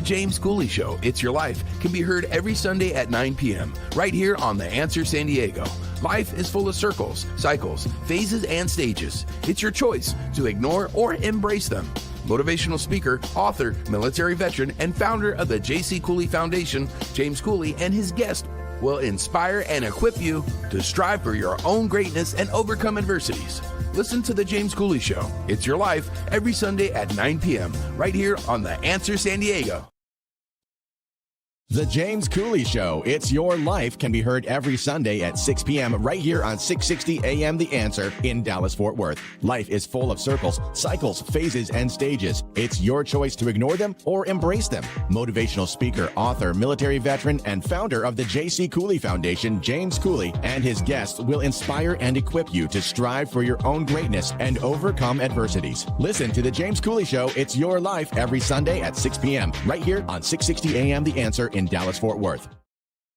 James Cooley Show, It's Your Life, can be heard every Sunday at 9 p.m. right here on The Answer San Diego. Life is full of circles, cycles, phases, and stages. It's your choice to ignore or embrace them. Motivational speaker, author, military veteran, and founder of the J.C. Cooley Foundation, James Cooley and his guest will inspire and equip you to strive for your own greatness and overcome adversities. Listen to The James Cooley Show, It's Your Life, every Sunday at 9 p.m. right here on The Answer San Diego. The James Cooley Show, It's Your Life, can be heard every Sunday at 6 p.m. right here on 660 AM The Answer in Dallas-Fort Worth. Life is full of circles, cycles, phases, and stages. It's your choice to ignore them or embrace them. Motivational speaker, author, military veteran, and founder of the J.C. Cooley Foundation, James Cooley, and his guests will inspire and equip you to strive for your own greatness and overcome adversities. Listen to The James Cooley Show, It's Your Life, every Sunday at 6 p.m. right here on 660 AM The Answer in Dallas-Fort Worth.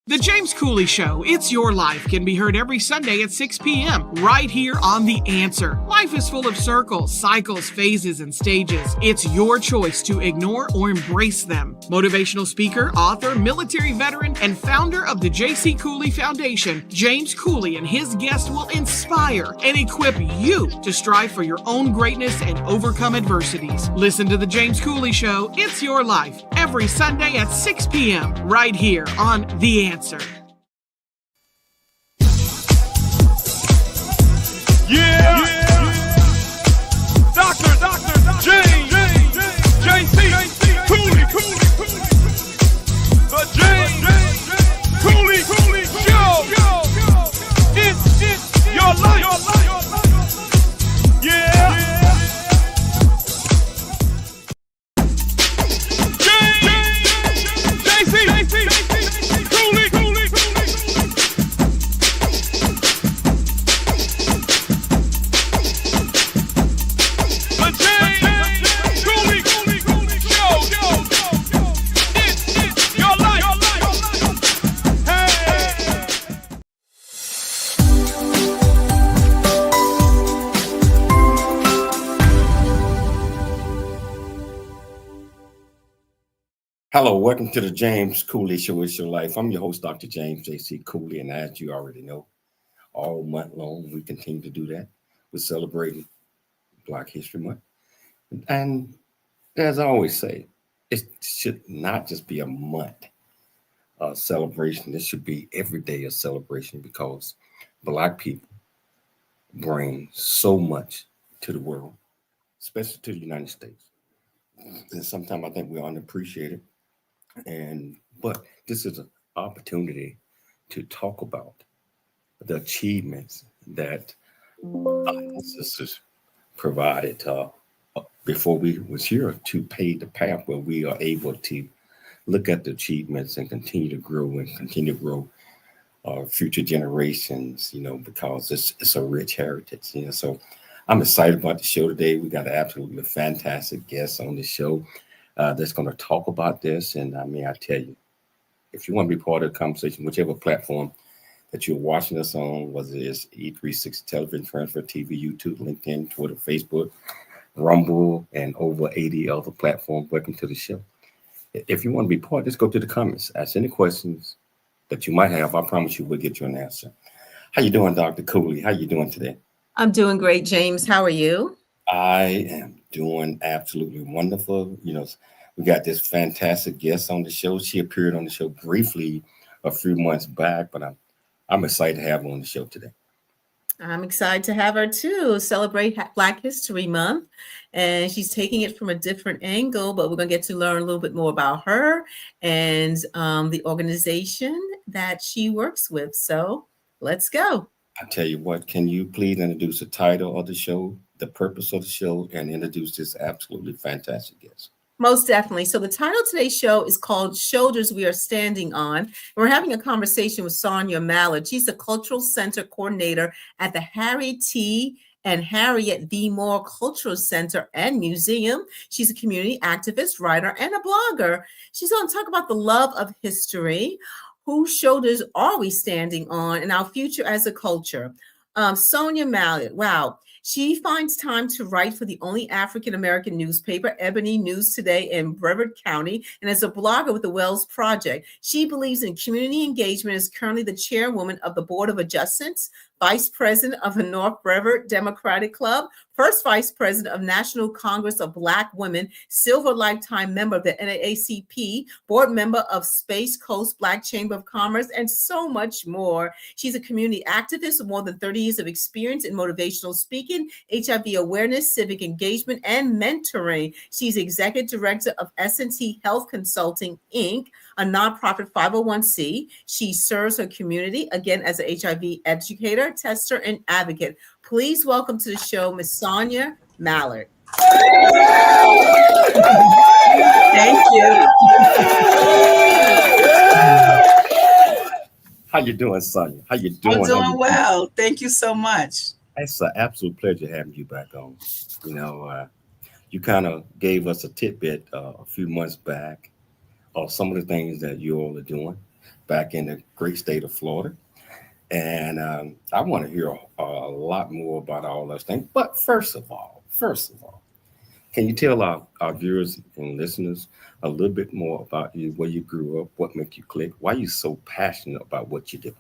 The James Cooley Show, It's Your Life, can be heard every Sunday at 6 p.m. right here on The Answer. Life is full of circles, cycles, phases, and stages. It's your choice to ignore or embrace them. Motivational speaker, author, military veteran, and founder of the J.C. Cooley Foundation, James Cooley and his guests will inspire and equip you to strive for your own greatness and overcome adversities. Listen to The James Cooley Show, It's Your Life, every Sunday at 6 p.m. right here on The Answer. Yeah. Dr. James J.C. Cooley. The James Cooley Show. It's your life. Yeah. Hello, welcome to the James Cooley Show, It's Your Life. I'm your host, Dr. James J.C. Cooley, and as you already know, all month long, we continue to do that. We're celebrating Black History Month. And as I always say, it should not just be a month celebration. This should be every day a celebration because Black people bring so much to the world, especially to the United States. And sometimes I think we're unappreciated. But this is an opportunity to talk about the achievements that our ancestors provided before we was here to pave the path where we are able to look at the achievements and continue to grow our future generations, because it's a rich heritage, So I'm excited about the show today. We got an absolutely fantastic guest on the show that's going to talk about this. And I tell you, if you want to be part of the conversation, whichever platform that you're watching us on, whether it's E360 Television, Transfer TV, YouTube, LinkedIn, Twitter, Facebook, Rumble, and over 80 other platforms, welcome to the show. If you want to be part, just go to the comments. Ask any questions that you might have. I promise you we'll get you an answer. How you doing, Dr. Cooley? How you doing today? I'm doing great, James. How are you? I am doing absolutely wonderful. We got this fantastic guest on the show. She appeared on the show briefly a few months back, but I'm excited to have her on the show today. I'm excited to have her too. Celebrate Black History Month, and she's taking it from a different angle, but we're going to get to learn a little bit more about her and the organization that she works with. So let's go. I tell you what, can you please introduce the title of the show, the purpose of the show, and introduce this absolutely fantastic guest? Most definitely. So the title of today's show is called Shoulders We Are Standing On. We're having a conversation with Sonya Mallard. She's a cultural center coordinator at the Harriette T. and Harriette V. Moore Cultural Center and Museum. She's a community activist, writer, and a blogger. She's going to talk about the love of history. Whose shoulders are we standing on in our future as a culture? Sonya Mallard, wow. She finds time to write for the only African-American newspaper, Ebony News Today in Brevard County, and as a blogger with the Wells Project. She believes in community engagement, is currently the chairwoman of the Board of Adjustments, vice president of the North Brevard Democratic Club, first vice president of National Congress of Black Women, silver lifetime member of the NAACP, board member of Space Coast Black Chamber of Commerce, and so much more. She's a community activist with more than 30 years of experience in motivational speaking, HIV awareness, civic engagement, and mentoring. She's executive director of S&T Health Consulting, Inc., a nonprofit 501c. She serves her community, again, as an HIV educator, tester, and advocate. Please welcome to the show, Ms. Sonya Mallard. Thank you. How you doing, Sonya? How you doing? I'm doing well. Thank you so much. It's an absolute pleasure having you back on. You kind of gave us a tidbit a few months back of some of the things that you all are doing back in the great state of Florida. And I want to hear a lot more about all those things. But first of all, can you tell our viewers and listeners a little bit more about you, where you grew up, what made you click, why you so passionate about what you do?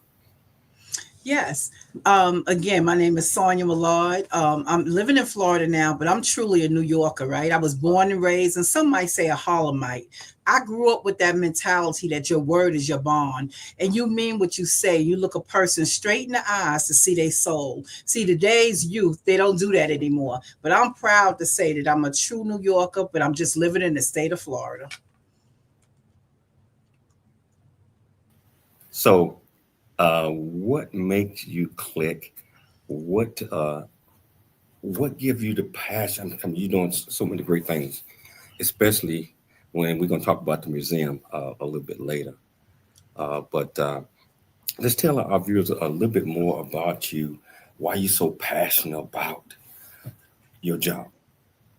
Yes. Again, my name is Sonya Mallard. I'm living in Florida now, but I'm truly a New Yorker, right? I was born and raised, and some might say a Harlemite. I grew up with that mentality that your word is your bond, and you mean what you say. You look a person straight in the eyes to see their soul. See, today's youth, they don't do that anymore. But I'm proud to say that I'm a true New Yorker, but I'm just living in the state of Florida. So, what makes you click? What gives you the passion? I mean, you're doing so many great things, especially when we're going to talk about the museum a little bit later. But let's tell our viewers a little bit more about you, why you're so passionate about your job.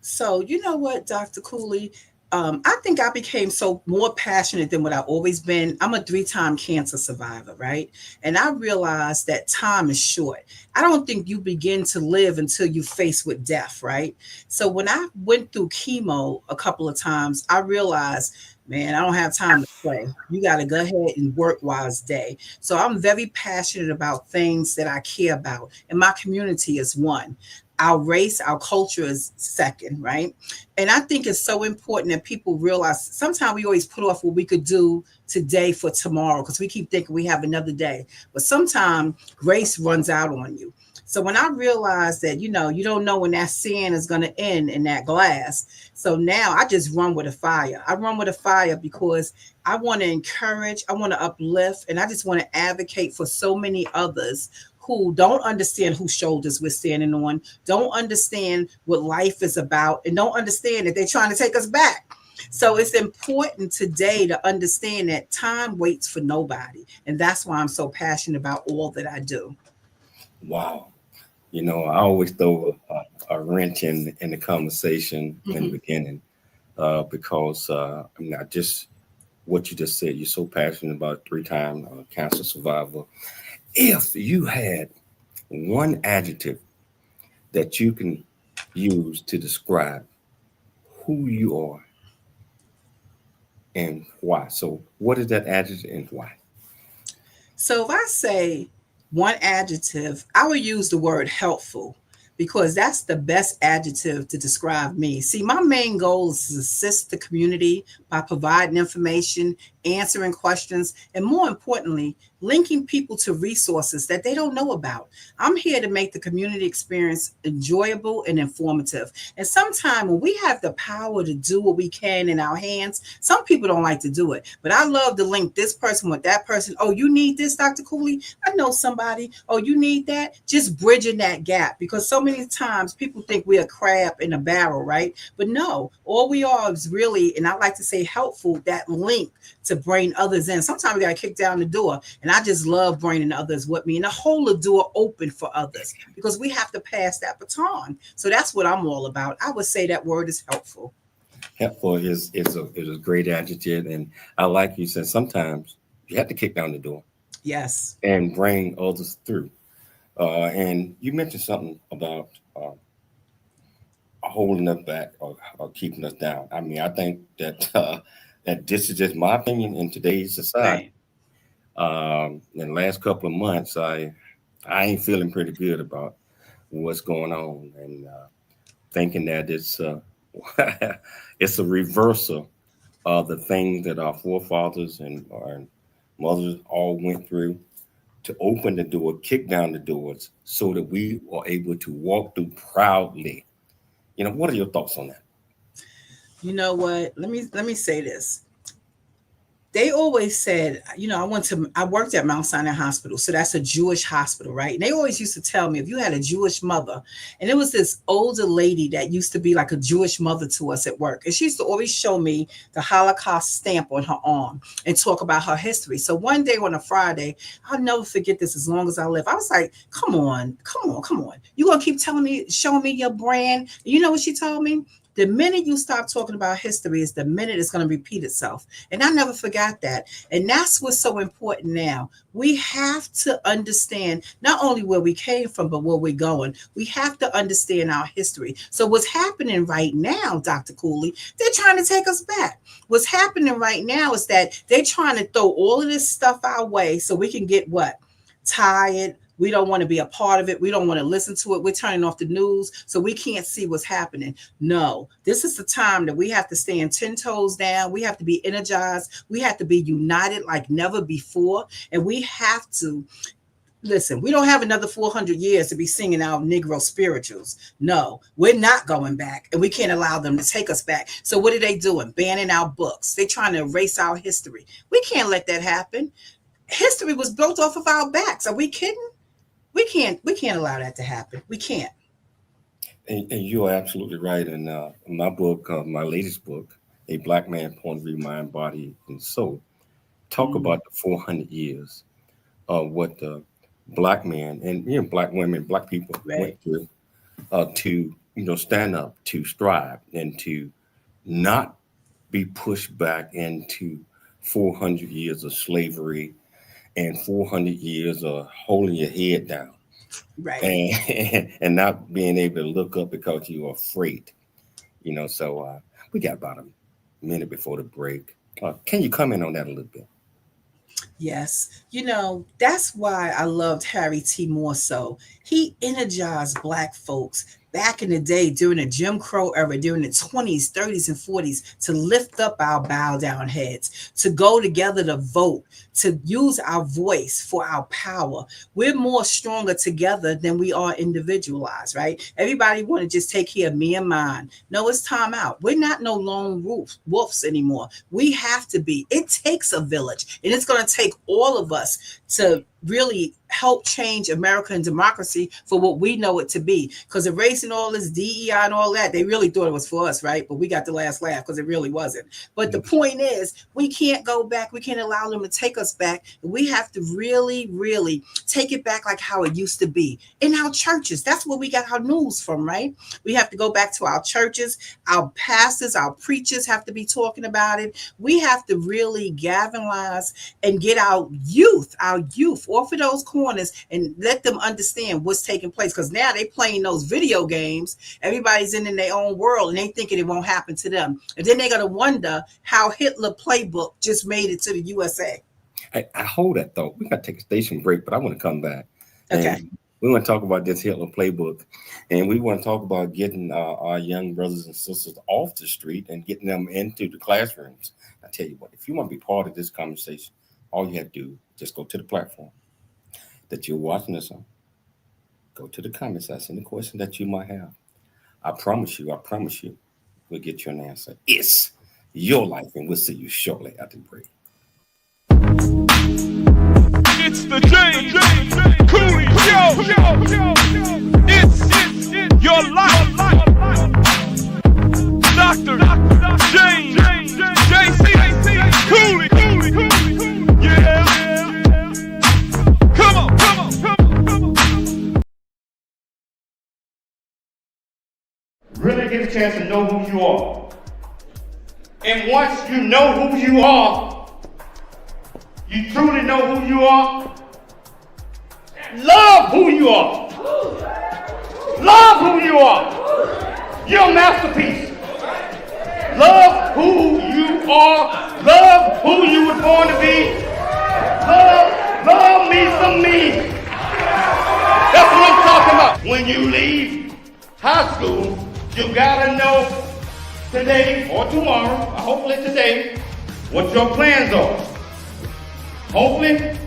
So, you know what, Dr. Cooley? I think I became so more passionate than what I've always been. I'm a 3-time cancer survivor, right? And I realized that time is short. I don't think you begin to live until you face with death, right? So when I went through chemo a couple of times, I realized, man, I don't have time to play. You got to go ahead and work while it's day. So I'm very passionate about things that I care about. And my community is one. Our race, our culture is second, right? And I think it's so important that people realize sometimes we always put off what we could do today for tomorrow because we keep thinking we have another day. But sometimes grace runs out on you. So when I realized that, you don't know when that sand is going to end in that glass. So now I just run with a fire. I run with a fire because I want to encourage, I want to uplift, and I just want to advocate for so many others who don't understand whose shoulders we're standing on, don't understand what life is about, and don't understand that they're trying to take us back. So it's important today to understand that time waits for nobody. And that's why I'm so passionate about all that I do. Wow. I always throw a wrench in the conversation in the beginning because just what you just said, you're so passionate about 3-time cancer survivor. If you had one adjective that you can use to describe who you are and why. So what is that adjective and why? So if I say one adjective, I would use the word helpful because that's the best adjective to describe me. See, my main goal is to assist the community by providing information, answering questions, and more importantly, linking people to resources that they don't know about. I'm here to make the community experience enjoyable and informative. And sometimes when we have the power to do what we can in our hands, some people don't like to do it. But I love to link this person with that person. Oh, you need this, Dr. Cooley? I know somebody. Oh, you need that? Just bridging that gap. Because so many times people think we're a crab in a barrel, right? But no, all we are is really, and I like to say helpful, that link to bring others in. Sometimes we got to kick down the door, and I just love bringing others with me and to hold the door open for others because we have to pass that baton. So that's what I'm all about. I would say that word is helpful. Helpful is a great adjective, and I like you said sometimes you have to kick down the door. Yes. And bring others through. And you mentioned something about holding us back or keeping us down. I mean, I think that that this is just my opinion in today's society. Right. In the last couple of months, I ain't feeling pretty good about what's going on, and thinking that it's it's a reversal of the things that our forefathers and our mothers all went through to open the door, kick down the doors, so that we are able to walk through proudly. You know, what are your thoughts on that? You know what? Let me say this. They always said, you know, I worked at Mount Sinai Hospital. So that's a Jewish hospital, right? And they always used to tell me, if you had a Jewish mother, and it was this older lady that used to be like a Jewish mother to us at work. And she used to always show me the Holocaust stamp on her arm and talk about her history. So one day on a Friday, I'll never forget this as long as I live. I was like, come on. You gonna keep showing me your brand? You know what she told me? The minute you stop talking about history is the minute it's going to repeat itself. And I never forgot that. And that's what's so important now. We have to understand not only where we came from, but where we're going. We have to understand our history. So what's happening right now, Dr. Cooley, they're trying to take us back. What's happening right now is that they're trying to throw all of this stuff our way so we can get what? Tired. We don't want to be a part of it. We don't want to listen to it. We're turning off the news so we can't see what's happening. No, this is the time that we have to stand 10 toes down. We have to be energized. We have to be united like never before. And we have to listen. We don't have another 400 years to be singing our Negro spirituals. No, we're not going back, and we can't allow them to take us back. So what are they doing? Banning our books. They're trying to erase our history. We can't let that happen. History was built off of our backs. Are we kidding? We can't allow that to happen. We can't. And you are absolutely right. And my book, my latest book, A Black Man Point of View, Mind, Body, and Soul, talk about the 400 years of what the Black men and Black women, Black people went through to stand up, to strive, and to not be pushed back into 400 years of slavery and 400 years of holding your head down, right? And not being able to look up because you are afraid, So we got about a minute before the break. Can you comment on that a little bit? Yes. That's why I loved Harriette T more so. He energized Black folks back in the day during the Jim Crow era, during the 20s, 30s, and 40s, to lift up our bow down heads, to go together to vote, to use our voice for our power. We're more stronger together than we are individualized, right? Everybody want to just take care of me and mine. No, it's time out. We're not no lone wolves anymore. We have to be. It takes a village, and it's going to take all of us to really help change America and democracy for what we know it to be. Because erasing all this DEI and all that, they really thought it was for us, right? But we got the last laugh because it really wasn't. But the point is, we can't go back. We can't allow them to take us back. We have to really, really take it back like how it used to be. In our churches, that's where we got our news from, right? We have to go back to our churches. Our pastors, our preachers have to be talking about it. We have to really galvanize and get our youth off of those corners and let them understand what's taking place. Because now they playing those video games. Everybody's in their own world and they thinking it won't happen to them. And then they're going to wonder how Hitler playbook just made it to the USA. I hold that thought. We got to take a station break, but I want to come back. Okay. And we want to talk about this Hitler playbook, and we want to talk about getting our young brothers and sisters off the street and getting them into the classrooms. I tell you what, if you want to be part of this conversation, all you have to do is just go to the platform that you're watching this on. Go to the comments, ask any question that you might have. I promise you, we'll get you an answer. It's your life, and we'll see you shortly after the break. It's the James Cooley Show. It's your life. Dr. James J.C. Cooley. Yeah. Come on. Really get a chance to know who you are. And once you know who you are, you truly know who you are, Love who you are. Love who you are. You're a masterpiece. Love who you are. Love who you were born to be. Love me some me. That's what I'm talking about. When you leave high school, you gotta know today or tomorrow, hopefully today, what your plans are. Hopefully,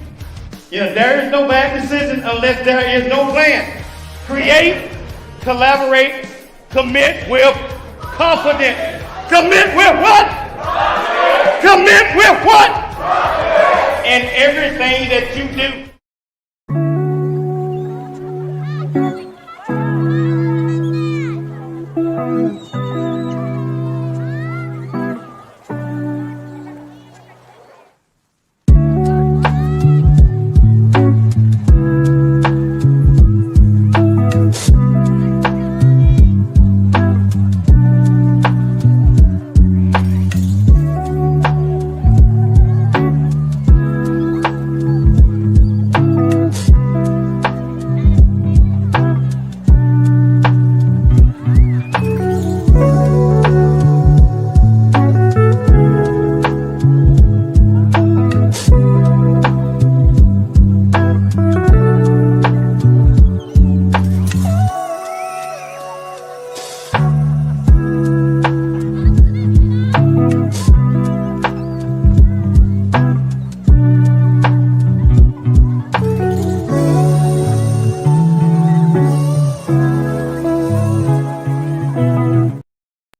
there is no bad decision unless there is no plan. Create, collaborate, commit with confidence. Commit with what? Commit with what? In everything that you do.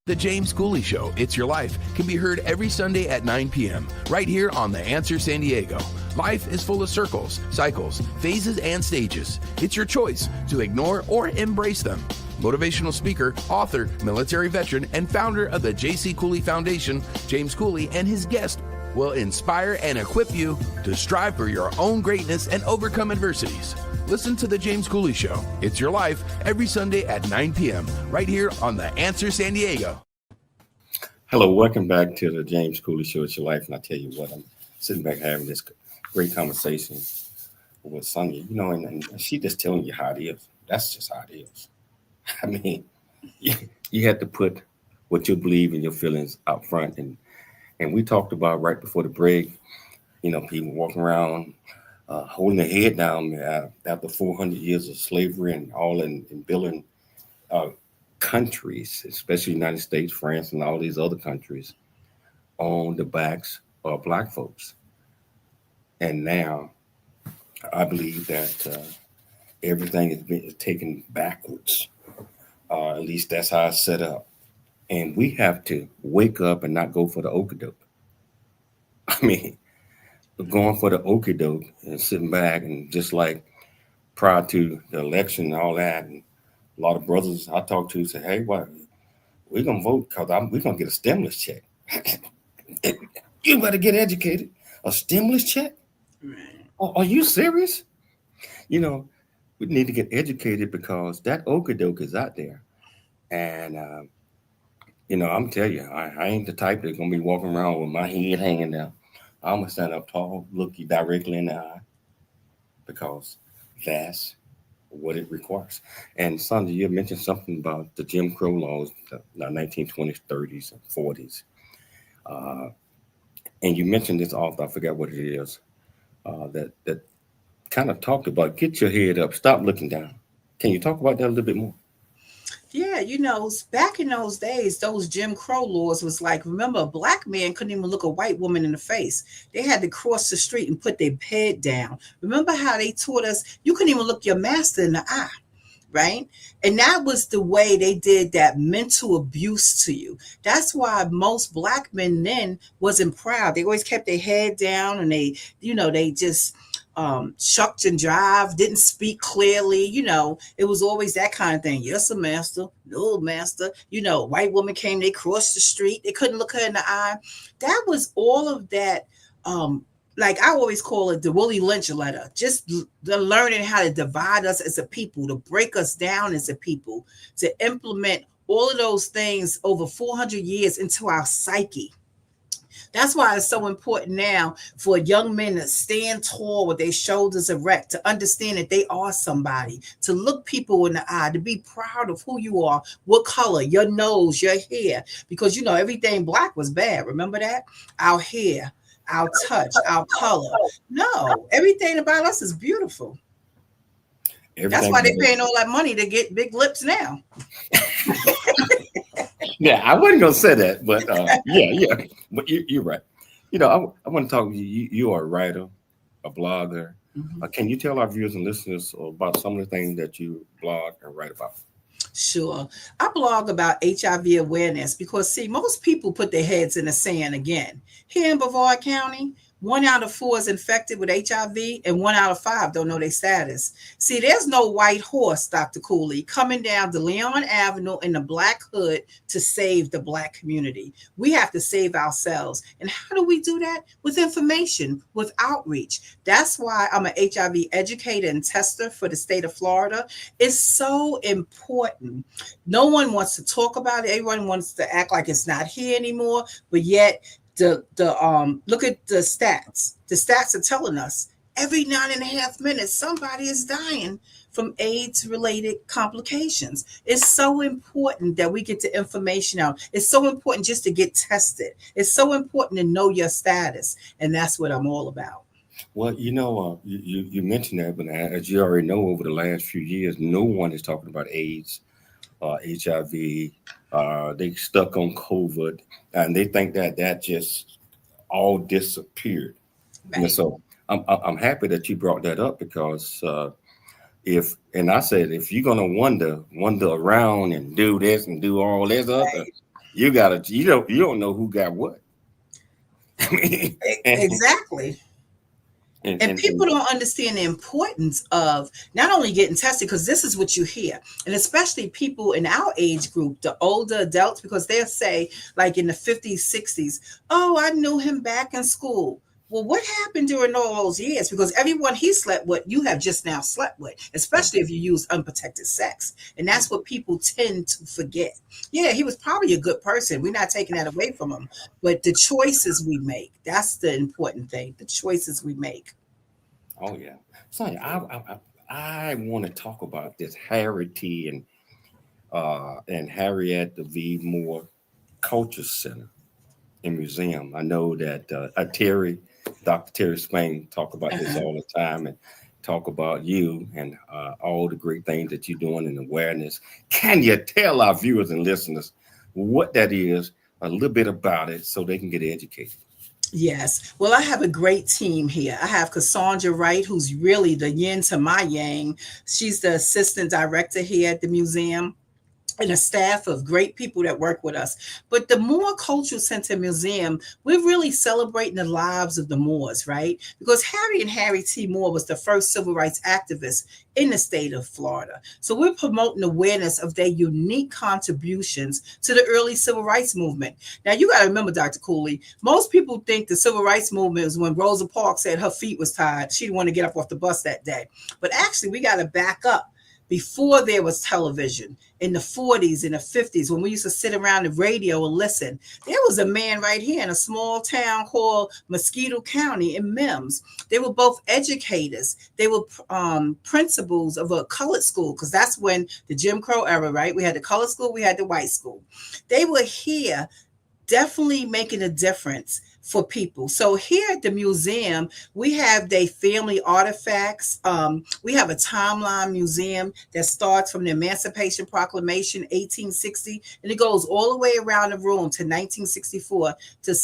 The James Cooley Show, It's Your Life, can be heard every Sunday at 9 p.m. right here on The Answer San Diego. Life is full of circles, cycles, phases, and stages. It's your choice to ignore or embrace them. Motivational speaker, author, military veteran, and founder of the J.C. Cooley Foundation, James Cooley, and his guest will inspire and equip you to strive for your own greatness and overcome adversities. Listen to The James Cooley Show, It's Your Life, every Sunday at 9 p.m. right here on The Answer San Diego. Hello, welcome back to the James Cooley Show, It's Your Life. And I tell you what, I'm sitting back having this great conversation with Sonya, and she just telling you how it is. That's just how it is. I mean, you have to put what you believe and your feelings out front. And we talked about right before the break, people walking around holding their head down after 400 years of slavery and all in building countries, especially United States, France, and all these other countries on the backs of Black folks. And now I believe that everything is being taken backwards. At least that's how it's set up. And we have to wake up and not go for the okie-doke. I mean, going for the okie-doke and sitting back and just like prior to the election and all that, and a lot of brothers I talk to say, hey, what? We're going to vote because we're going to get a stimulus check. You better get educated. A stimulus check? Right. Are you serious? We need to get educated because that okie-doke is out there. And, I'm telling you, I ain't the type that's going to be walking around with my head hanging down. I'm going to stand up tall, look you directly in the eye, because that's what it requires. And Sonya, you mentioned something about the Jim Crow laws, the 1920s, 30s, and 40s. And you mentioned this author, I forgot what it is, that kind of talked about get your head up, stop looking down. Can you talk about that a little bit more? Yeah, back in those days, those Jim Crow laws was like, remember, a Black man couldn't even look a white woman in the face. They had to cross the street and put their head down. Remember how they taught us you couldn't even look your master in the eye, right? And that was the way they did that mental abuse to you. That's why most Black men then wasn't proud. They always kept their head down and they just shucked and jive, didn't speak clearly. It was always that kind of thing. Yes, a master, no master. White woman came, they crossed the street, they couldn't look her in the eye. That was all of that. Like I always call it the Willie Lynch letter, just the learning how to divide us as a people, to break us down as a people, to implement all of those things over 400 years into our psyche. That's why it's so important now for young men to stand tall with their shoulders erect, to understand that they are somebody, to look people in the eye, to be proud of who you are, what color, your nose, your hair, because, you know, everything black was bad. Remember that? Our hair, our touch, our color. No, everything about us is beautiful. That's why they're paying all that money to get big lips now. Yeah, I wasn't gonna say that, but yeah. But you're right. You know, I want to talk to you. You are a writer, a blogger. Mm-hmm. Can you tell our viewers and listeners about some of the things that you blog and write about? Sure. I blog about HIV awareness because, see, most people put their heads in the sand again. Here in Brevard County, 1 out of 4 is infected with HIV and 1 out of 5 don't know their status. See, there's no white horse, Dr. Cooley, coming down the Leon Avenue in the black hood to save the black community. We have to save ourselves. And how do we do that? With information, with outreach. That's why I'm an HIV educator and tester for the state of Florida. It's so important. No one wants to talk about it. Everyone wants to act like it's not here anymore, but yet look at the stats. The stats are telling us every 9.5 minutes somebody is dying from AIDS related complications. It's so important that we get the information out. It's so important just to get tested. It's so important to know your status, and that's what I'm all about. Well, you know, you mentioned that, but as you already know, over the last few years, no one is talking about AIDS, HIV. They stuck on COVID, and they think that just all disappeared. Right. And so I'm happy that you brought that up, because if you're gonna wander around and do this and do all this other, you don't know who got what. I mean, exactly. And people don't understand the importance of not only getting tested, because this is what you hear, and especially people in our age group, the older adults, because they'll say, like in the 50s, 60s, oh, I knew him back in school. Well, what happened during all those years? Because everyone he slept with, you have just now slept with, especially if you use unprotected sex. And that's what people tend to forget. Yeah, he was probably a good person. We're not taking that away from him. But the choices we make, that's the important thing, the choices we make. Oh, yeah. Sonya, I want to talk about this Harriette and Harriette V Moore Culture Center and Museum. I know that Dr. Terry Spain talk about this all the time, and talk about you and all the great things that you're doing in awareness. Can you tell our viewers and listeners what that is, a little bit about it, so they can get educated? Yes. Well, I have a great team here. I have Cassandra Wright, who's really the yin to my yang. She's the assistant director here at the museum, and a staff of great people that work with us. But the Moore Cultural Center Museum, we're really celebrating the lives of the Moores, right? Because Harriette T. Moore was the first civil rights activist in the state of Florida. So we're promoting awareness of their unique contributions to the early civil rights movement. Now, you got to remember, Dr. Cooley, most people think the civil rights movement was when Rosa Parks said her feet was tired. She didn't want to get up off the bus that day. But actually, we got to back up. Before there was television, in the 40s and the 50s, when we used to sit around the radio and listen, there was a man right here in a small town called Mosquito County in Mims. They were both educators. They were principals of a colored school, because that's when the Jim Crow era, right? We had the colored school, we had the white school. They were here definitely making a difference for people. So here at the museum, we have their family artifacts. We have a timeline museum that starts from the Emancipation Proclamation, 1860, and it goes all the way around the room to 1964 to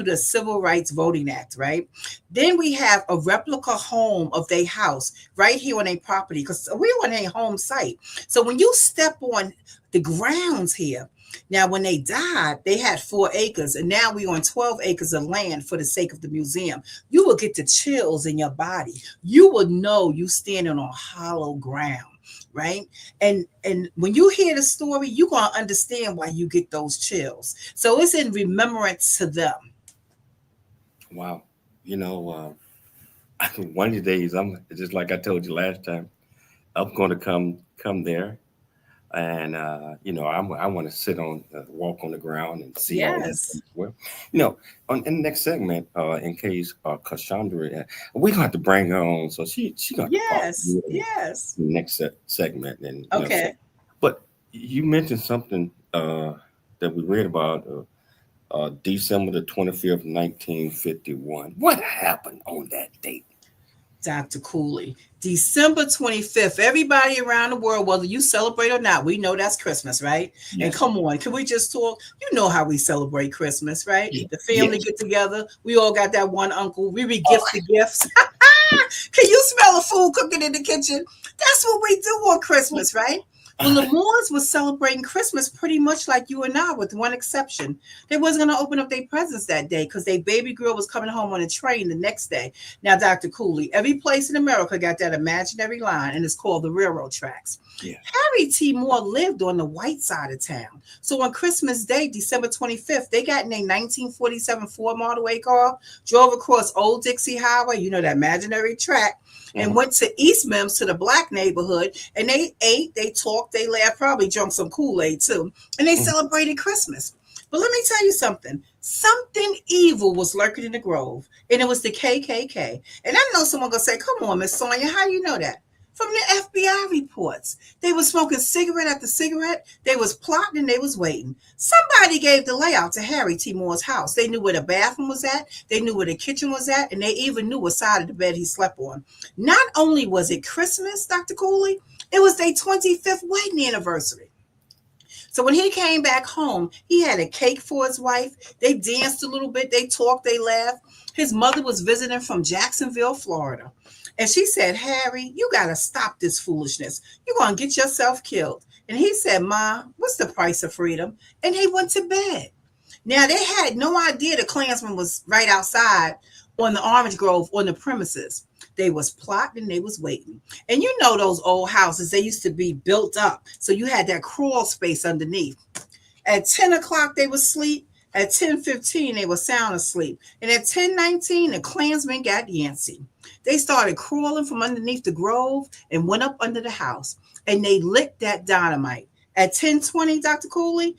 the Civil Rights Voting Act, right? Then we have a replica home of their house right here on their property, because we're on a home site. So when you step on the grounds here, now, when they died, they had 4 acres, and now we're on 12 acres of land for the sake of the museum. You will get the chills in your body. You will know you standing on hollow ground, right? And when you hear the story, you're going to understand why you get those chills. So it's in remembrance to them. Wow. You know, one of the days, I'm just like I told you last time, I'm going to come there. And I want to sit on, walk on the ground and see all that. Yes. Well, in the next segment, in case Cassandra, we got to bring her on, so she got to talk Yes. Yes. in the next segment. And Okay. but you mentioned something that we read about December the 25th, 1951. What happened on that date? Dr. Cooley, December 25th. Everybody around the world, whether you celebrate or not, we know that's Christmas, right? Yes. And come on, can we just talk? You know how we celebrate Christmas, right? Yes. The family get together. We all got that one uncle. We re-gift the gifts. Can you smell the food cooking in the kitchen? That's what we do on Christmas, right? Well, the Moors was celebrating Christmas pretty much like you and I, with one exception. They wasn't going to open up their presents that day because their baby girl was coming home on a train the next day. Now, Dr. Cooley, every place in America got that imaginary line, and it's called the railroad tracks. Yeah. Harriette T. Moore lived on the white side of town. So on Christmas Day, December 25th, they got in a 1947 Ford Model A car, drove across Old Dixie Highway, that imaginary track, and went to East Mims, to the black neighborhood, and they ate, they talked, they laughed, probably drunk some Kool-Aid too, and they celebrated Christmas. But let me tell you something. Something evil was lurking in the grove, and it was the KKK. And I know someone gonna say, come on, Miss Sonya, how you know that? From the FBI reports. They was smoking cigarette after cigarette. They was plotting and they was waiting. Somebody gave the layout to Harriette T. Moore's house. They knew where the bathroom was at. They knew where the kitchen was at. And they even knew what side of the bed he slept on. Not only was it Christmas, Dr. Cooley, it was their 25th wedding anniversary. So when he came back home, he had a cake for his wife. They danced a little bit. They talked. They laughed. His mother was visiting from Jacksonville, Florida. And she said, Harry, you got to stop this foolishness. You're going to get yourself killed. And he said, Ma, what's the price of freedom? And they went to bed. Now, they had no idea the Klansman was right outside on the orange grove on the premises. They was plotting and they was waiting. And you know those old houses, they used to be built up. So you had that crawl space underneath. At 10 o'clock, they would sleep. At 10:15, they were sound asleep. And at 10:19, the Klansmen got Yancey. They started crawling from underneath the grove and went up under the house. And they lit that dynamite. At 10:20, Dr. Cooley,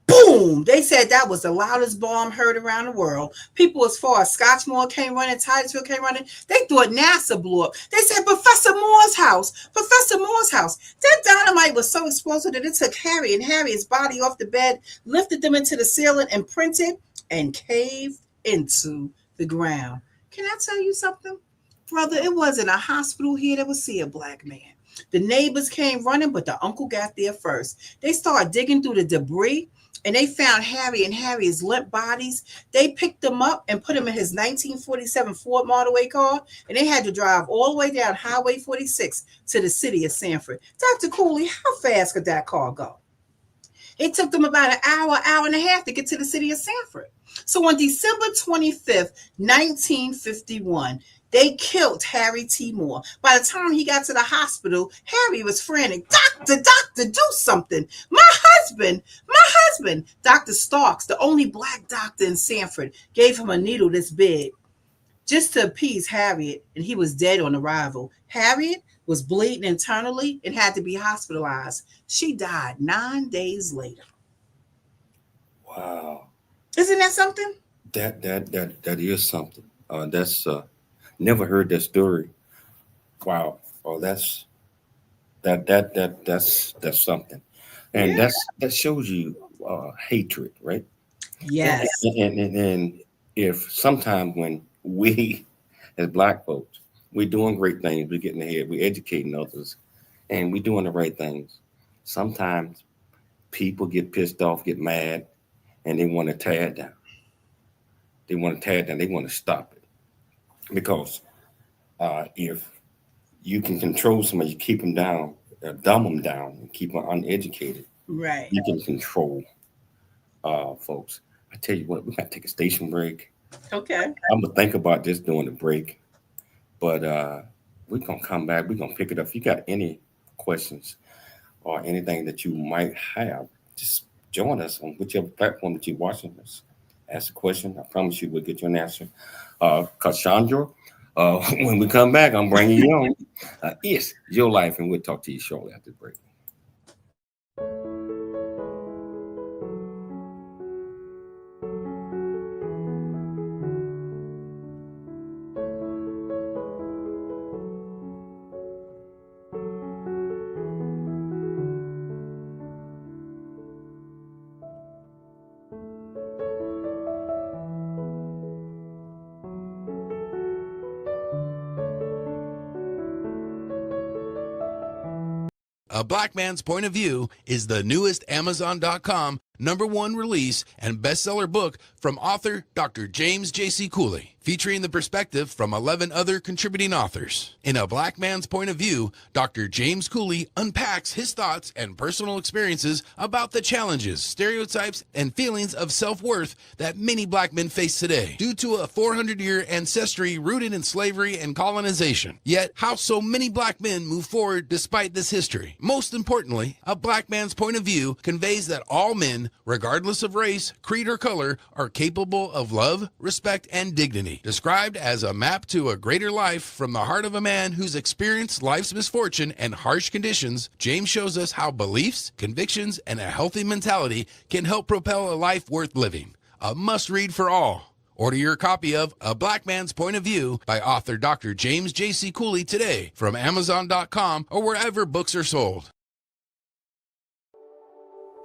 boom! They said that was the loudest bomb heard around the world. People as far as Scotchmore came running, Titusville came running. They thought NASA blew up. They said, Professor Moore's house. Professor Moore's house. That dynamite was so explosive that it took Harry and Harriet's body off the bed, lifted them into the ceiling, and printed and caved into the ground. Can I tell you something? Brother, it wasn't a hospital here that would see a black man. The neighbors came running, but the uncle got there first. They started digging through the debris, and they found Harry and Harriet's limp bodies. They picked them up and put them in his 1947 Ford Model A car, and they had to drive all the way down Highway 46 to the city of Sanford. Dr. Cooley, how fast could that car go? It took them about an hour and a half to get to the city of Sanford. So on December 25th, 1951, they killed Harriette T. Moore. By the time he got to the hospital, Harry was frantic. Doctor, do something. My husband, Dr. Starks, the only black doctor in Sanford, gave him a needle this big just to appease Harriet, and he was dead on arrival. Harriet was bleeding internally and had to be hospitalized. She died 9 days later. Wow. Isn't that something? That is something. That's never heard that story. Wow. Oh, that's something. And that shows you hatred, right? Yes. And if sometimes when we as black folks, we're doing great things, we're getting ahead, we're educating others, and we're doing the right things, sometimes people get pissed off, get mad, and they want to tear it down. They want to stop it. Because if you can control somebody, you keep them down, dumb them down, and keep them uneducated. Right. You can control folks. I tell you what, we're going to take a station break. Okay. I'm going to think about this during the break. But we're going to come back. We're going to pick it up. If you got any questions or anything that you might have, just join us on whichever platform that you're watching us. Ask a question. I promise you we'll get you an answer. Cassandra, when we come back, I'm bringing you on. It's Your Life, and we'll talk to you shortly after the break. A Black Man's Point of View is the newest Amazon.com #1 release and bestseller book from author Dr. James J.C. Cooley, featuring the perspective from 11 other contributing authors. In A Black Man's Point of View, Dr. James Cooley unpacks his thoughts and personal experiences about the challenges, stereotypes, and feelings of self-worth that many black men face today due to a 400-year ancestry rooted in slavery and colonization. Yet, how so many black men move forward despite this history. Most importantly, A Black Man's Point of View conveys that all men, regardless of race, creed, or color, are capable of love, respect, and dignity. Described as a map to a greater life from the heart of a man who's experienced life's misfortune and harsh conditions, James shows us how beliefs, convictions, and a healthy mentality can help propel a life worth living. A must-read for all. Order your copy of A Black Man's Point of View by author Dr. James J.C. Cooley today from Amazon.com or wherever books are sold.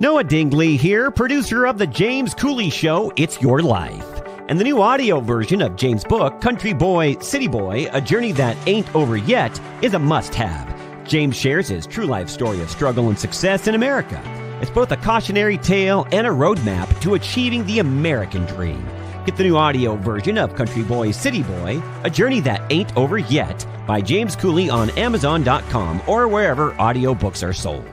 Noah Dingley here, producer of The James Cooley Show, It's Your Life. And the new audio version of James' book, Country Boy, City Boy, A Journey That Ain't Over Yet, is a must-have. James shares his true life story of struggle and success in America. It's both a cautionary tale and a roadmap to achieving the American dream. Get the new audio version of Country Boy, City Boy, A Journey That Ain't Over Yet by James Cooley on Amazon.com or wherever audiobooks are sold.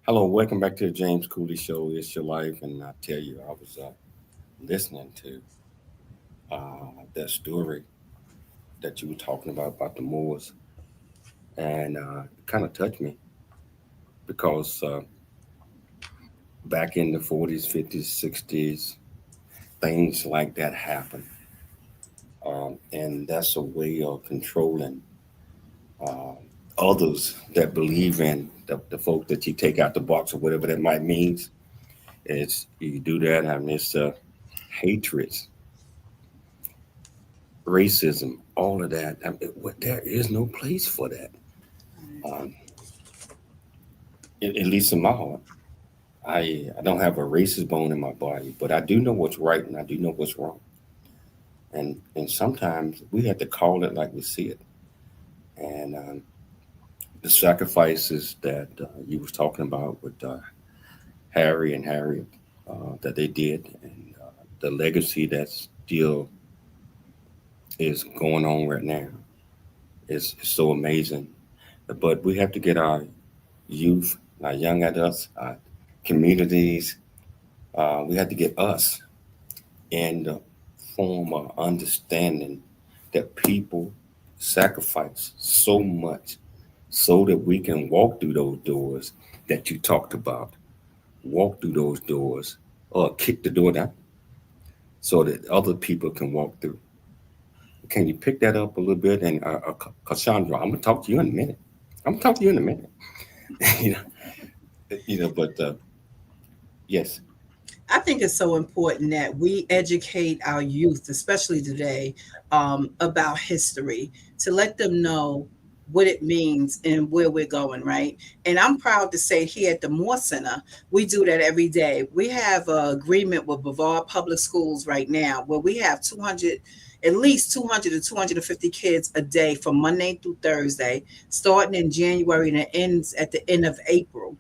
Hello, welcome back to the James Cooley Show. It's your life, and I tell you, I was listening to that story that you were talking about the Moors, and it kind of touched me because back in the 40s, 50s, 60s, things like that happened, and that's a way of controlling others that believe in the folk that you take out the box or whatever that might mean. It's you do that, and it's hatred, racism, all of that. I mean, there is no place for that. At least in my heart, I don't have a racist bone in my body, but I do know what's right and I do know what's wrong. And sometimes we have to call it like we see it. And the sacrifices that you was talking about with Harry and Harriette that they did, and the legacy that still is going on right now is so amazing. But we have to get our youth, our young adults, our communities, we have to get us in the form of understanding that people sacrifice so much so that we can walk through those doors that you talked about, walk through those doors or kick the door down so that other people can walk through. Can you pick that up a little bit? And Cassandra, I'm gonna talk to you in a minute. But yes. I think it's so important that we educate our youth, especially today, about history, to let them know what it means and where we're going, right? And I'm proud to say here at the Moore Center, we do that every day. We have an agreement with Brevard Public Schools right now where we have at least 200 to 250 kids a day from Monday through Thursday, starting in January and it ends at the end of April,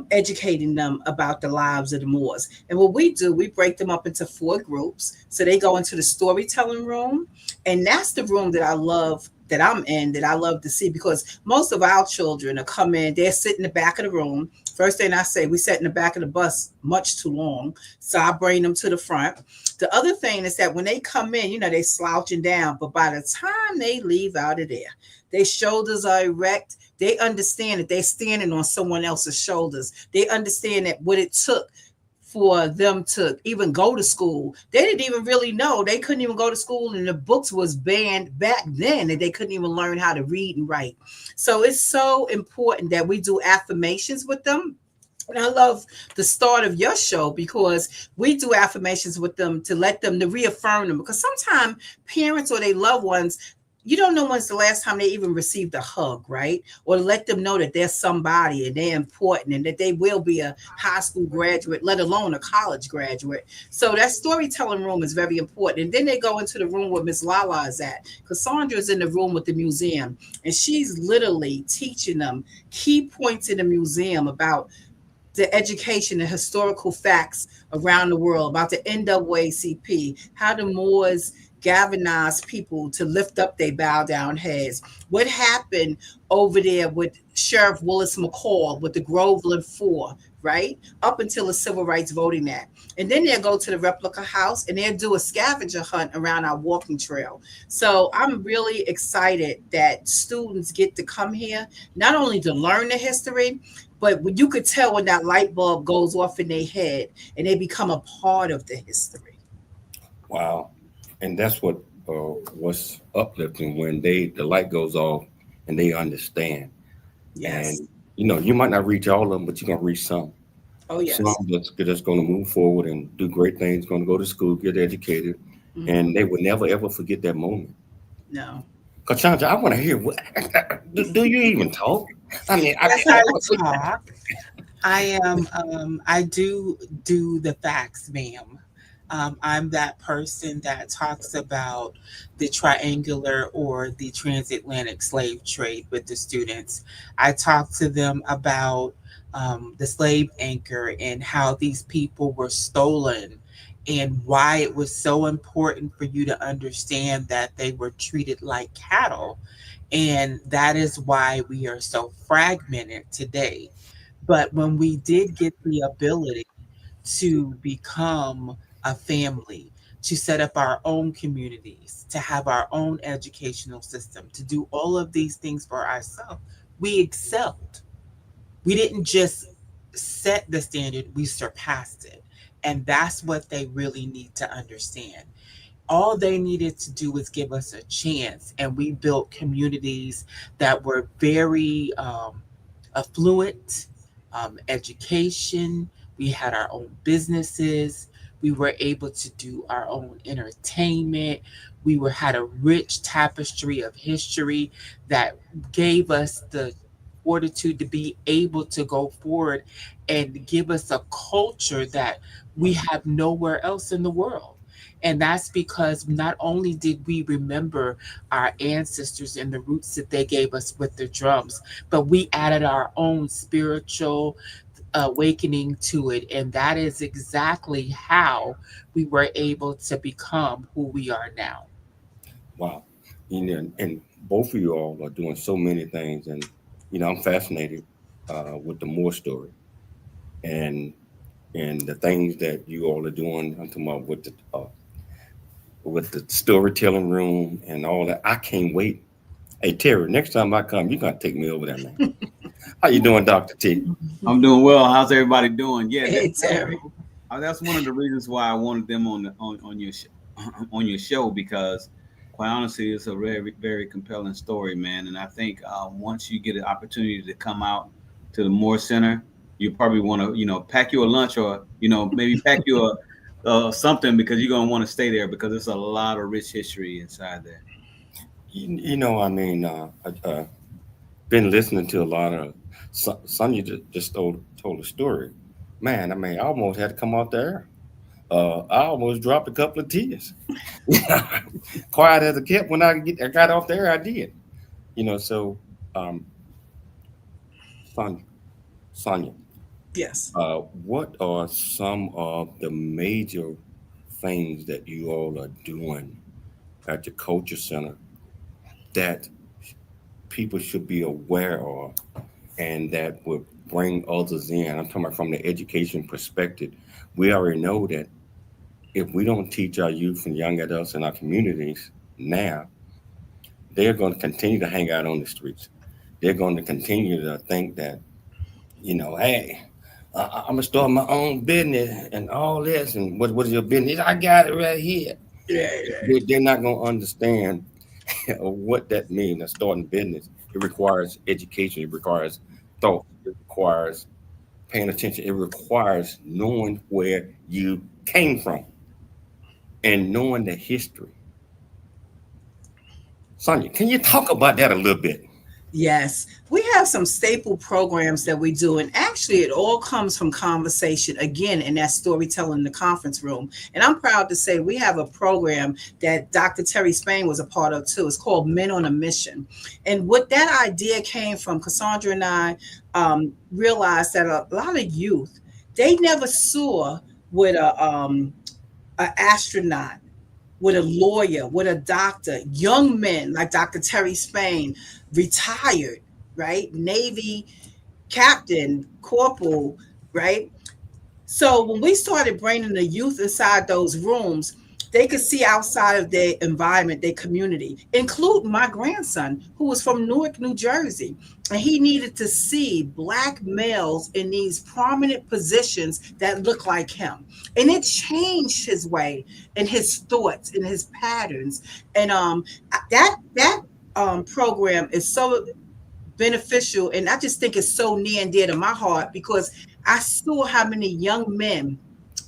educating them about the lives of the Moors. And what we do, we break them up into 4 groups. So they go into the storytelling room, and that's the room that I love, that I'm in, that I love to see, because most of our children are come in, they're sitting in the back of the room. First thing I say, we sat in the back of the bus much too long. So I bring them to the front. The other thing is that when they come in, they slouching down, but by the time they leave out of there, their shoulders are erect. They understand that they're standing on someone else's shoulders. They understand that what it took for them to even go to school. They didn't even really know. They couldn't even go to school, and the books was banned back then, and they couldn't even learn how to read and write. So it's so important that we do affirmations with them. And I love the start of your show because we do affirmations with them to let them, to reaffirm them. Because sometimes parents or their loved ones, you don't know when's the last time they even received a hug, right? Or to let them know that they're somebody and they're important and that they will be a high school graduate, let alone a college graduate. So that storytelling room is very important. And then they go into the room where Miss Lala is at. Cassandra's in the room with the museum, and she's literally teaching them key points in the museum about the education and historical facts around the world, about the NAACP, how the Moors galvanized people to lift up their bow down heads. What happened over there with Sheriff Willis McCall with the Groveland Four, right? Up until the Civil Rights Voting Act. And then they'll go to the replica house and they'll do a scavenger hunt around our walking trail. So I'm really excited that students get to come here, not only to learn the history, but you could tell when that light bulb goes off in their head and they become a part of the history. Wow. And that's what was uplifting when the light goes off and they understand. Yes. And, you might not reach all of them, but you're going to reach some. Oh, yes. Some that's going to move forward and do great things, going to go to school, get educated, and they will never, ever forget that moment. No. Cassandra, I want to hear, do you even talk? I mean, yes, I talk. I am, I do the facts, ma'am. I'm that person that talks about the triangular or the transatlantic slave trade with the students. I talk to them about the slave anchor and how these people were stolen and why it was so important for you to understand that they were treated like cattle. And that is why we are so fragmented today. But when we did get the ability to become a family, to set up our own communities, to have our own educational system, to do all of these things for ourselves, we excelled. We didn't just set the standard, we surpassed it. And that's what they really need to understand. All they needed to do was give us a chance. And we built communities that were very affluent, education. We had our own businesses. We were able to do our own entertainment. We had a rich tapestry of history that gave us the fortitude to be able to go forward and give us a culture that we have nowhere else in the world. And that's because not only did we remember our ancestors and the roots that they gave us with the drums, but we added our own spiritual awakening to it. And that is exactly how we were able to become who we are now. Wow. And both of you all are doing so many things. And, I'm fascinated with the Moore story and the things that you all are doing. I'm talking about with the storytelling room and all that. I can't wait. Hey, Terry, next time I come, you're going to take me over there, man. How you doing, Dr. T? I'm doing well. How's everybody doing? Yeah, Hey, Terry. That's one of the reasons why I wanted them on your show, because quite honestly, it's a very, very compelling story, man. And I think once you get an opportunity to come out to the Moore Center, you probably want to, pack you a lunch or, maybe pack you something, because you're going to want to stay there because there's a lot of rich history inside there. I've been listening to a lot of Sonya just told a story. Man, I almost had to come out there. I almost dropped a couple of tears. Quiet as a kid. When I got off there, I did. So Sonya. Yes. What are some of the major things that you all are doing at the Culture Center that people should be aware of and that would bring others in? I'm talking about from the education perspective. We already know that if we don't teach our youth and young adults in our communities now, they're going to continue to hang out on the streets. They're going to continue to think that, hey, I'm going to start my own business and all this. And what is your business? I got it right here. Yeah. They're not going to understand what that means, starting business. It requires education. It requires thought. It requires paying attention. It requires knowing where you came from and knowing the history. Sonya, can you talk about that a little bit? Yes, we have some staple programs that we do, and actually it all comes from conversation, again, in that storytelling in the conference room. And I'm proud to say we have a program that Dr. Terry Spain was a part of too. It's called Men on a Mission. And what that idea came from, Cassandra and I realized that a lot of youth, they never saw what an astronaut, with a lawyer, with a doctor, young men like Dr. Terry Spain, retired, right? Navy captain, corporal, right? So when we started bringing the youth inside those rooms, they could see outside of their environment, their community, including my grandson, who was from Newark, New Jersey. And he needed to see Black males in these prominent positions that look like him. And it changed his way and his thoughts and his patterns. And that program is so beneficial. And I just think it's so near and dear to my heart, because I saw how many young men,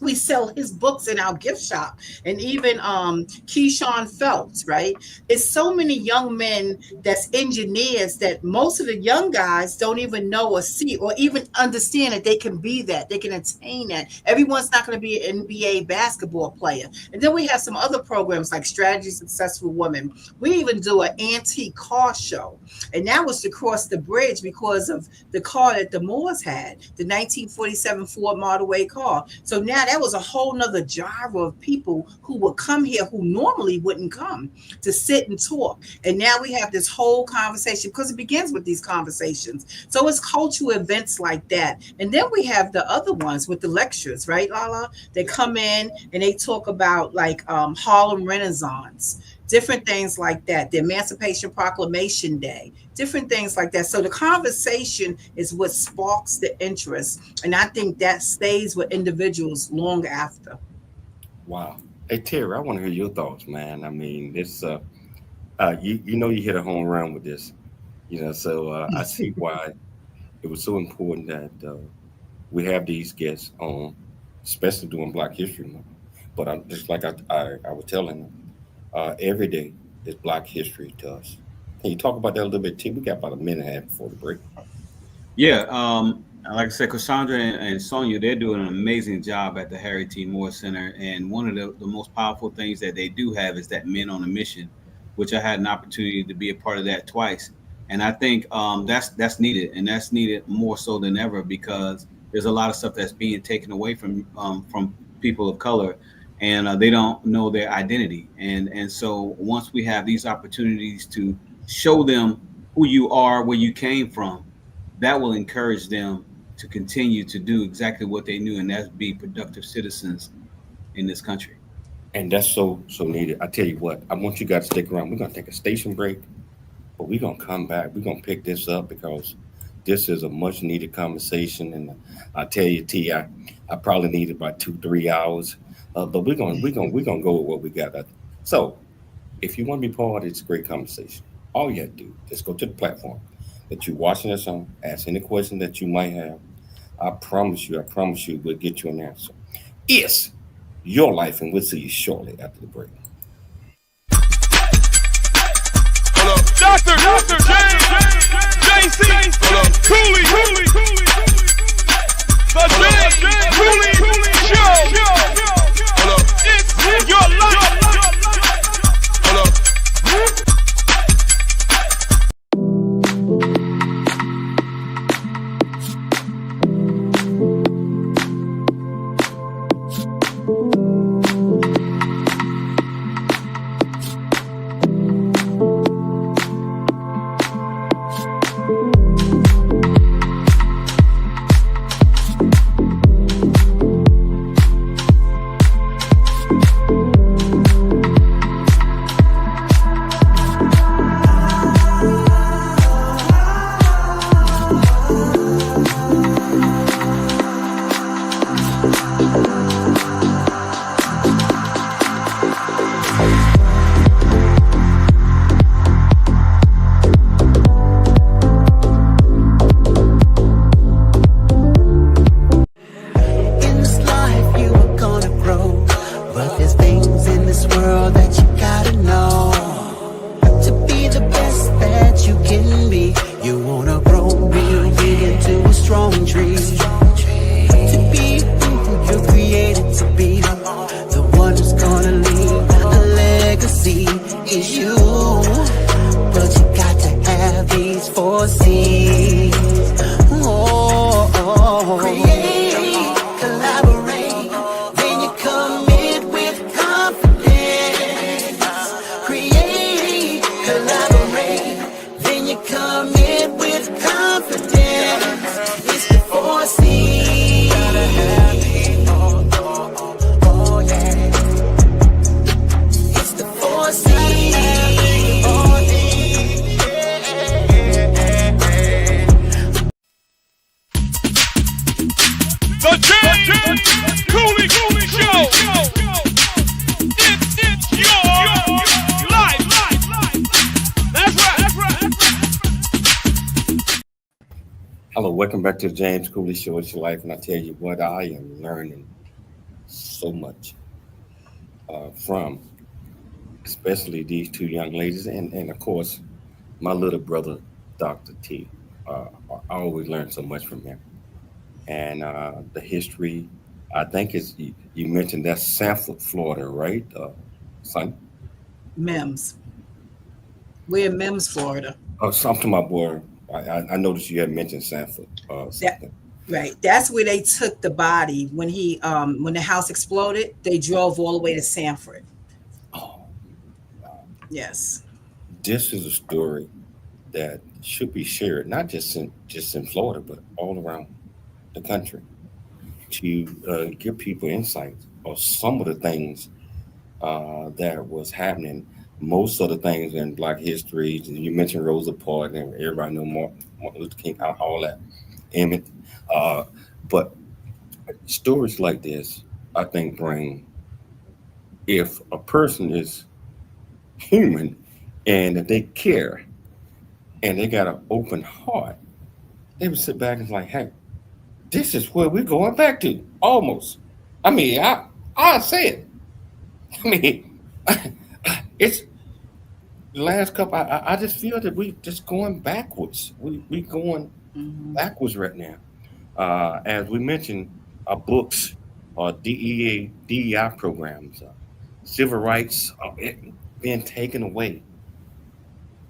we sell his books in our gift shop, and even Keyshawn Phelps, right? It's so many young men that's engineers that most of the young guys don't even know or see or even understand that they can be that, they can attain that. Everyone's not going to be an NBA basketball player. And then we have some other programs like Strategy Successful Women. We even do an antique car show, and that was to cross the bridge because of the car that the Moores had, the 1947 Ford Model A car. So now that was a whole nother genre of people who would come here who normally wouldn't come to sit and talk. And now we have this whole conversation because it begins with these conversations. So it's cultural events like that. And then we have the other ones with the lectures, right, Lala? They come in and they talk about like Harlem Renaissance, different things like that, the Emancipation Proclamation Day, different things like that. So the conversation is what sparks the interest. And I think that stays with individuals long after. Wow. Hey, Terry, I want to hear your thoughts, man. I mean, this, you know, you hit a home run with this, you know, so I see why it was so important that we have these guests on, especially during Black History Month. But I'm just like I was telling them, every day is Black History to us. Can you talk about that a little bit, Tim? We got about a minute and a half before the break. Yeah, like I said, Cassandra and Sonya, they're doing an amazing job at the Harriette T. Moore Center. And one of the most powerful things that they do have is that Men on a Mission, which I had an opportunity to be a part of that twice. And I think that's needed, and that's needed more so than ever, because there's a lot of stuff that's being taken away from people of color, and they don't know their identity. And so once we have these opportunities to show them who you are, where you came from, that will encourage them to continue to do exactly what they knew, and that's be productive citizens in this country. And that's so needed. I tell you what, I want you guys to stick around. We're going to take a station break, but we're going to come back. We're going to pick this up because this is a much needed conversation. And I tell you, T, I probably need about 2-3 hours, but we're going to go with what we got. So if you want to be part of this great conversation, all you have to do is go to the platform that you're watching us on, ask any question that you might have. I promise you, we'll get you an answer. It's your life, and we'll see you shortly after the break. Dr. JC Cooley, the James Cooley Show. It's your life. see is you, but you got to have these 4 C's. Create, collaborate, then you commit with confidence. Create, collaborate, then you commit with confidence. It's the 4 C's. Gotta have it, oh yeah. It's the 4 C's. The James Cooley Show. It's your life. That's right. Hello, welcome back to the James Cooley Show. It's your life, and I tell you what, I am learning so much from, especially these 2 young ladies, and of course, my little brother, Dr. T. I always learn so much from him, and the history. I think is you mentioned that's Sanford, Florida, right, son? Mims. We're in Mims, Florida. Oh, something my boy. I noticed you had mentioned Sanford. Right. That's where they took the body when when the house exploded. They drove all the way to Sanford. Oh, wow. Yes. This is a story that should be shared, not just in Florida, but all around the country, to give people insight of some of the things that was happening. Most of the things in Black history, you mentioned Rosa Parks, and everybody know Martin Luther King, all that, Emmett. But stories like this, I think, bring, if a person is human and if they care and they got an open heart, they would sit back and like, hey, this is where we're going back to, almost. I mean, I say it. I mean, it's the last couple. I just feel that we just going backwards. We going backwards right now. As we mentioned, our books, DEI programs, civil rights are being taken away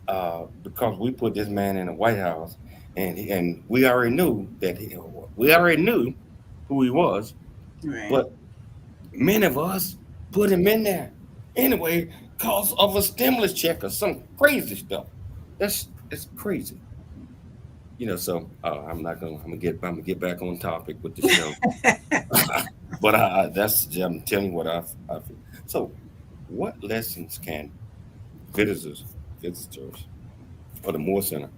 because we put this man in the White House, and we already knew that we already knew who he was, right. But many of us put him in there anyway because of a stimulus check or some crazy stuff. It's crazy, So I'm gonna get back on topic with the show, but I'm telling you what I feel. So, what lessons can visitors or the Moore Center?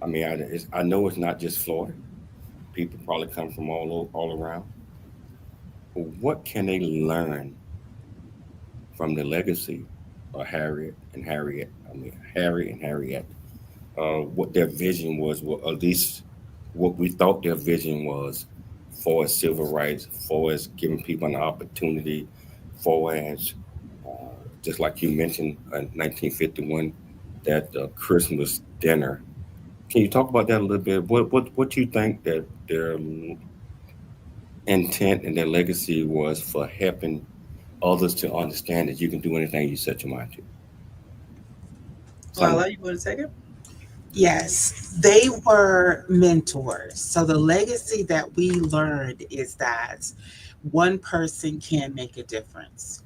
I mean, I know it's not just Florida. People probably come from all around. But what can they learn from the legacy of Harry and Harriette? What their vision was, or at least what we thought their vision was for civil rights, for as giving people an opportunity, for as just like you mentioned in 1951, that Christmas dinner. Can you talk about that a little bit? What you think that their intent and their legacy was for helping others to understand that you can do anything you set your mind to? Lala, you want to take it? Yes, they were mentors. So the legacy that we learned is that one person can make a difference.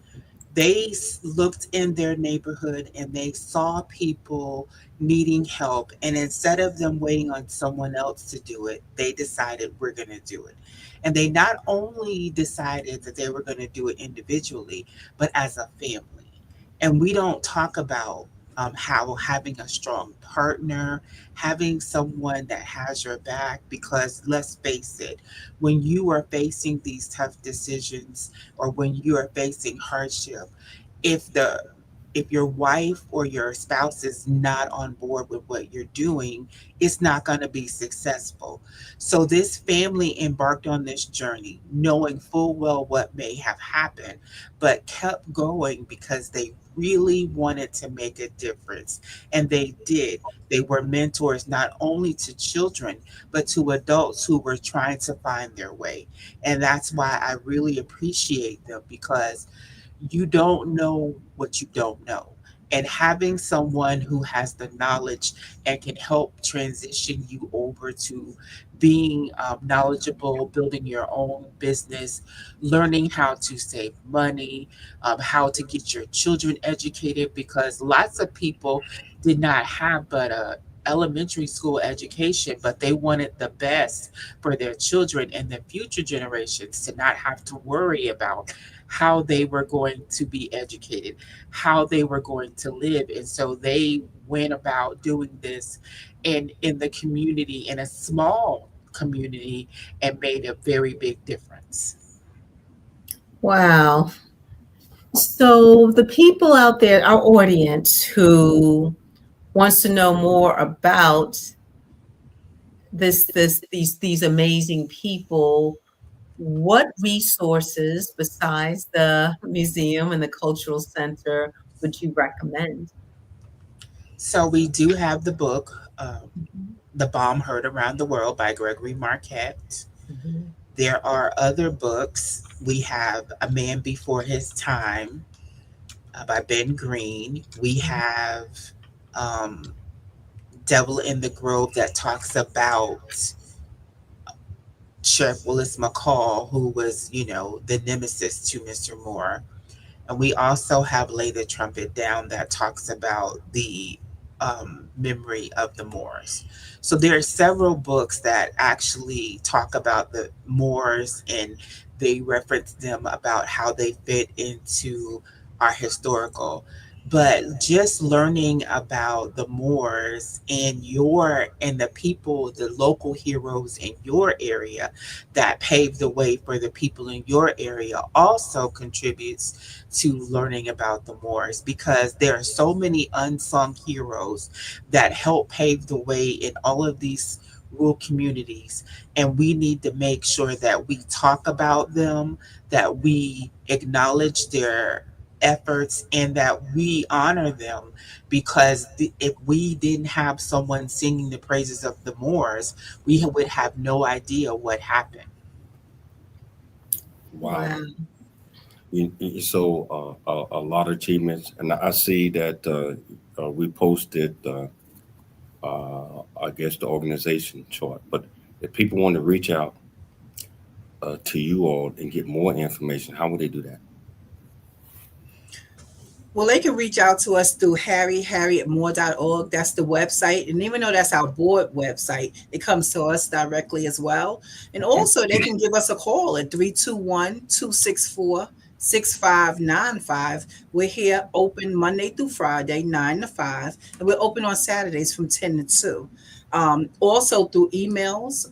They looked in their neighborhood and they saw people needing help. And instead of them waiting on someone else to do it, they decided we're going to do it. And they not only decided that they were going to do it individually, but as a family. And we don't talk about how having a strong partner, having someone that has your back, because let's face it, when you are facing these tough decisions or when you are facing hardship, if your wife or your spouse is not on board with what you're doing, it's not going to be successful. So this family embarked on this journey knowing full well what may have happened, but kept going because they really wanted to make a difference. And they did. They were mentors not only to children, but to adults who were trying to find their way. And that's why I really appreciate them, because you don't know what you don't know. and having someone who has the knowledge and can help transition you over to being knowledgeable, building your own business, learning how to save money, how to get your children educated, because lots of people did not have but a elementary school education, but they wanted the best for their children and the future generations to not have to worry about how they were going to be educated, how they were going to live. And so they went about doing this in the community, in a small community, and made a very big difference. Wow. So the people out there, our audience who wants to know more about these amazing people, what resources besides the museum and the cultural center would you recommend? So we do have the book, The Bomb Heard Around the World by Gregory Marquette. There are other books. We have A Man Before His Time by Ben Green. We have Devil in the Grove that talks about Sheriff Willis McCall, who was, the nemesis to Mr. Moore. And we also have Lay the Trumpet Down that talks about the memory of the Moors. So there are several books that actually talk about the Moors, and they reference them about how they fit into our historical. But just learning about the Moors and the people, the local heroes in your area that paved the way for the people in your area also contributes to learning about the Moors, because there are so many unsung heroes that help pave the way in all of these rural communities. And we need to make sure that we talk about them, that we acknowledge their efforts, and that we honor them, because if we didn't have someone singing the praises of the Moors, we would have no idea what happened. Wow. So a lot of achievements, and I see that we posted I guess the organization chart, but if people want to reach out to you all and get more information, how would they do that? Well, they can reach out to us through harrietmoore.org. That's the website. And even though that's our board website, it comes to us directly as well. And also they can give us a call at 321-264-6595. We're here open Monday through Friday, 9 to 5. And we're open on Saturdays from 10 to 2. Also through emails,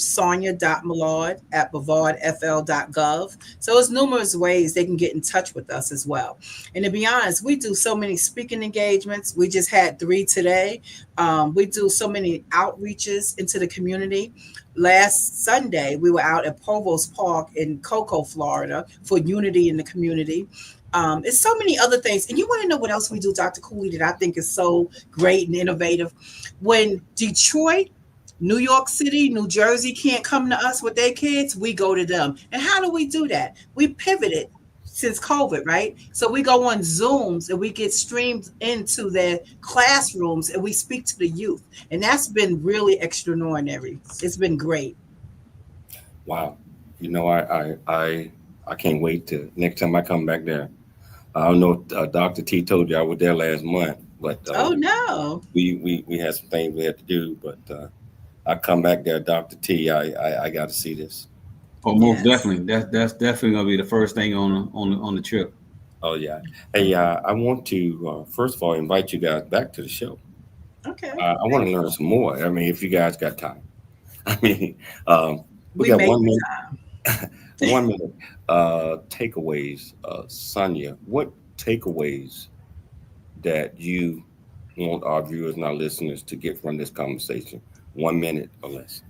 sonya.mallard@brevardfl.gov. So there's numerous ways they can get in touch with us as well. And to be honest, we do so many speaking engagements. We just had 3 today. We do so many outreaches into the community. Last Sunday, we were out at Provost Park in Cocoa, Florida for unity in the community. It's so many other things. And you want to know what else we do, Dr. Cooley, that I think is so great and innovative? When Detroit, New York City, New Jersey can't come to us with their kids, we go to them. And how do we do that? We pivoted since COVID, right? So we go on Zooms and we get streamed into their classrooms and we speak to the youth. And that's been really extraordinary. It's been great. Wow. I can't wait to next time I come back there. I don't know if Dr. T told you I was there last month, but oh no, we had some things we had to do, but I come back there, Dr. T. I got to see this. Oh, most definitely. That's definitely gonna be the first thing on the trip. Oh yeah. Hey, I want to first of all invite you guys back to the show. Okay. I want to learn some more. I mean, if you guys got time. I mean, we got 1 minute. 1 minute. Takeaways, Sonya. What takeaways that you want our viewers and our listeners to get from this conversation? 1 minute or less.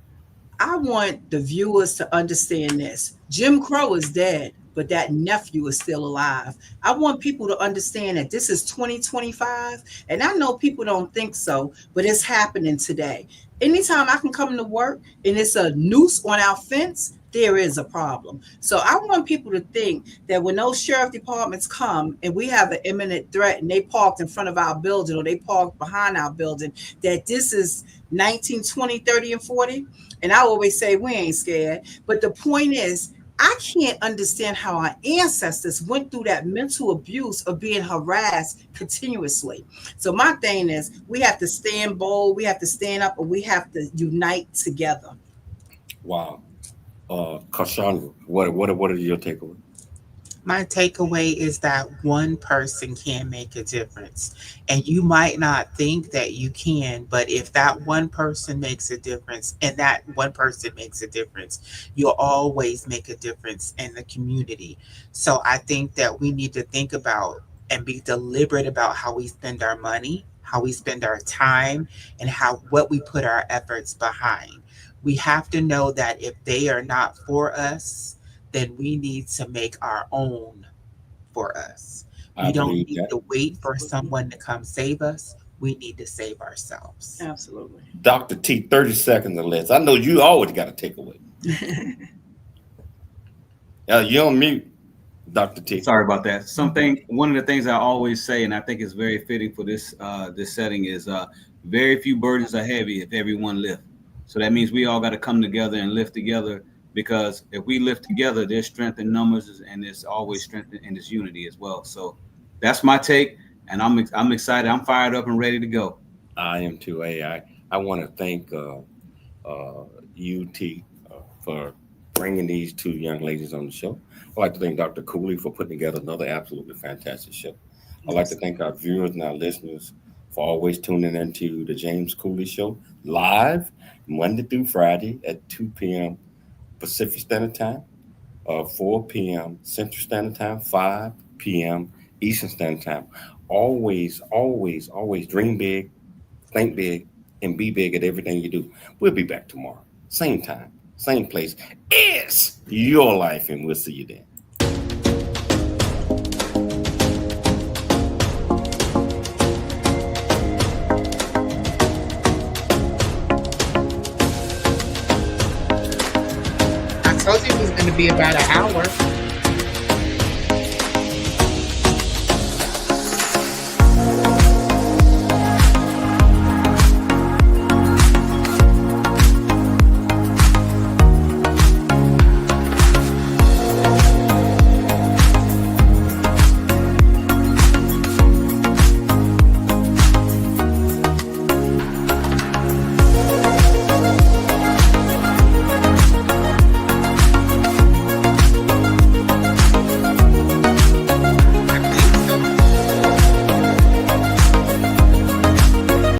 I want the viewers to understand this. Jim Crow is dead. but that nephew is still alive. I want people to understand that this is 2025, and I know people don't think so, but it's happening today. Anytime I can come to work and it's a noose on our fence, there is a problem. So I want people to think that when those sheriff departments come and we have an imminent threat and they parked in front of our building or they parked behind our building, that this is 19, 20, 30, and 40. And I always say we ain't scared. But the point is, I can't understand how our ancestors went through that mental abuse of being harassed continuously. So my thing is, we have to stand bold, we have to stand up, and we have to unite together. Wow. Cassandra, what are your takeaways? My takeaway is that one person can make a difference. And you might not think that you can, but if that one person makes a difference and that one person makes a difference, you'll always make a difference in the community. So I think that we need to think about and be deliberate about how we spend our money, how we spend our time, and what we put our efforts behind. We have to know that if they are not for us, then we need to make our own for us. We don't need to wait for someone to come save us. We need to save ourselves. Absolutely. Dr. T, 30 seconds or less. I know you always got a takeaway. You're on mute, Dr. T. Sorry about that. One of the things I always say, and I think is very fitting for this setting, is very few burdens are heavy if everyone lifts. So that means we all got to come together and lift together, because if we lift together, there's strength in numbers, and there's always strength in this unity as well. So that's my take, and I'm excited. I'm fired up and ready to go. I am too. I want to thank UT for bringing these two young ladies on the show. I'd like to thank Dr. Cooley for putting together another absolutely fantastic show. I'd like to thank our viewers and our listeners for always tuning into the James Cooley Show live Monday through Friday at 2 p.m. Pacific Standard Time, 4 p.m. Central Standard Time, 5 p.m. Eastern Standard Time. Always, always, always dream big, think big, and be big at everything you do. We'll be back tomorrow. Same time, same place. It's your life, and we'll see you then. I told you it was going to be about an hour.